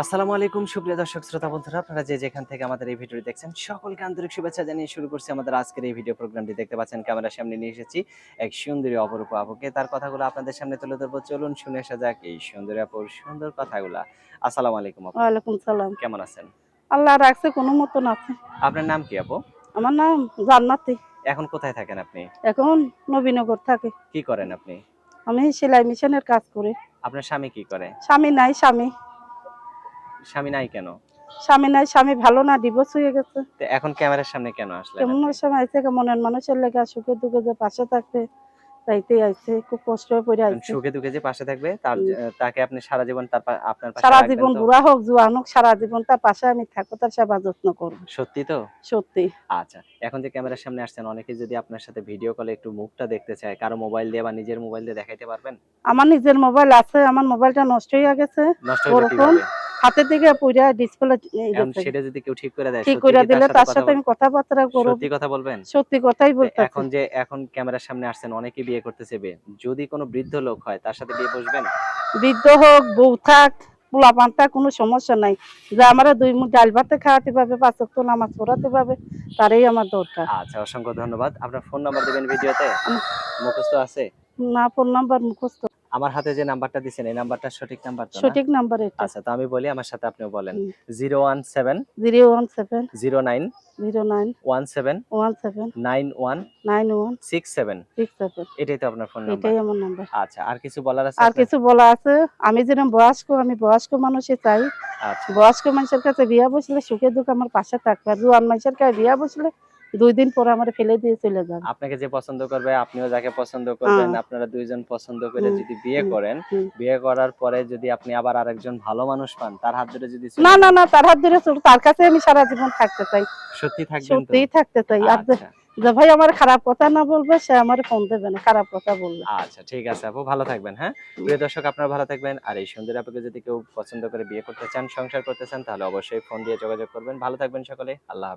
আসসালামু আলাইকুম সুপ্রিয় দর্শক শ্রোতা বন্ধুরা, আপনারা যে যেখান থেকে আমাদের এই ভিডিওটি দেখছেন সকলকে আন্তরিক শুভেচ্ছা জানিয়ে শুরু করছি আমাদের আজকের এই ভিডিও প্রোগ্রামটি। দেখতে পাচ্ছেন ক্যামেরার সামনে নিয়ে এসেছি এক সুন্দরী অপরূপ আপুকে। তার কথাগুলো আপনাদের সামনে তুলে ধরবো, চলুন শুনে আসা যাক এই সুন্দরী আপুর সুন্দর কথাগুলা। আসসালামু আলাইকুম আপু, ওয়ালাইকুম সালাম। কেমন আছেন? আল্লাহ রাখছে কোনো মতন আছে। আপনার নাম কি আপু? আমার নাম জান্নাতি। এখন কোথায় থাকেন আপনি? এখন নবীনগর থাকি। কি করেন আপনি? আমি সেলাই মেশিনের কাজ করি। আপনার স্বামী কি করে? স্বামী নাই, স্বামী স্বামী নাই কেন? স্বামী নাই, স্বামী ভালো না, ডিভোর্স হয়ে গেছে। তো এখন ক্যামেরার সামনে কেন আসলেন কেমন আপনি? সময় থেকে মনের মানুষের লেগে সুখে দুঃখে যে পাশে থাকতে চাইতে আইছে, খুব কষ্ট হয়ে পড়ে আইছে। সুখে দুঃখে যে পাশে থাকবে তার উম, তাকে আপনি সারা জীবন আপনার পাশে সারা রাখবেন জীবন তো? বুড়া হোক জোয়ান হোক সারা জীবন তার পাশে আমি থাকবো, তার সেবা যত্ন করবো। সত্যি তো? সত্যি। আচ্ছা। এখন যে ক্যামেরার সামনে আসছেন, অনেকে যদি আপনার সাথে ভিডিও কলে একটু মুখটা দেখতে চায়, কারো মোবাইল দিয়ে বা নিজের মোবাইল দিয়ে দেখাইতে পারবেন? আমার নিজের মোবাইল আছে, আমার মোবাইলটা নষ্ট হয়ে গেছে। নষ্ট হইলো ওরকম কিভাবে? হাতে থেকে পুরা ডিসপ্লে এখন গেছে। সেটা যদি কেউ ঠিক করে দেয়, ঠিক সত্যি করে কি তার দিলে সাথে তার কথা সাথে আমি কথাবার্তা করব। সত্যি কথা বলবেন? সত্যি কথাই তো বলতেছি। এখন ক্যামেরার সামনে আসছেন, অনেকেই বিয়ে করতেছে যদি কোনো বৃদ্ধ লোক হয় তার সাথে বিয়ে বসবেন? বৃদ্ধ হোক, বউ থাক, পোলাপান থাক, কোনো সমস্যা নাই। যে আমার দুই মুঠ ডাল ভাতে খাওয়াতে পারবে, ৫ ওয়াক্ত নামাজ পড়াতে পারবে, তারই আমার দরকার। আচ্ছা, অসংখ্য ধন্যবাদ। আপনার ফোন নাম্বার দিবেন ভিডিওতে? মুখস্থ আছে? না, ফোন নাম্বার মুখস্থ। আমার হাতে যে নাম্বারটা দিছেন এই নাম্বারটা সঠিক নাম্বার তো না? সঠিক নাম্বার এটা। আচ্ছা, তো আমি বলি, আমার সাথে আপনিও বলেন। 017 017 09 09 17 17 91 91 67। 67। এটাই তো আপনার ফোন নাম্বার? এটাই আমার নাম্বার। আচ্ছা, আর কিছু বলার আছে আর আপনার? কিছু বলা আছে? আমি যেরকম বয়স্ক, আমি বয়স্ক মানুষই চাই। আচ্ছা, বয়স্ক মানুষের কাছে বিয়া বসলে সুখে দুঃখে আমার পাশে থাকবে। আর জোয়ান মানুষের কাছে বিয়া বসলে ২ দিন পরে আমার ফেলে দিয়ে চলে যাবে। আপনাকে যে পছন্দ করবে, আপনিও যাকে পছন্দ করবেন, হ্যাঁ। আপনারা ২ জন পছন্দ করে হুম, যদি বিয়ে হুম, করেন, হুম। বিয়ে করার পরে যদি আপনি আবার আরেকজন ভালো মানুষ পান, তার হাত ধরে যদি না, চলে না, যান, না, তার হাত ধরে তার কাছে আমি সারা জীবন থাকতে চাই। সত্যি থাকবেন তো? সত্যিই থাকতে চাই। আর যে আচ্ছা, যে ভাই আমার খারাপ কথা না বলবে সে আমারে ফোন দেবে না, খারাপ কথা বললে। আচ্ছা, ঠিক আছে আপু, ভালো থাকবেন, হ্যাঁ? হুম। প্রিয় দর্শক, আপনারা ভালো থাকবেন। আর এই সুন্দরী আপুকে যদি কেউ পছন্দ করে বিয়ে করতে চান, সংসার করতে চান, তাহলে অবশ্যই ফোন দিয়ে যোগাযোগ করবেন। ভালো থাকবেন সকলে। আল্লাহ হাফেজ।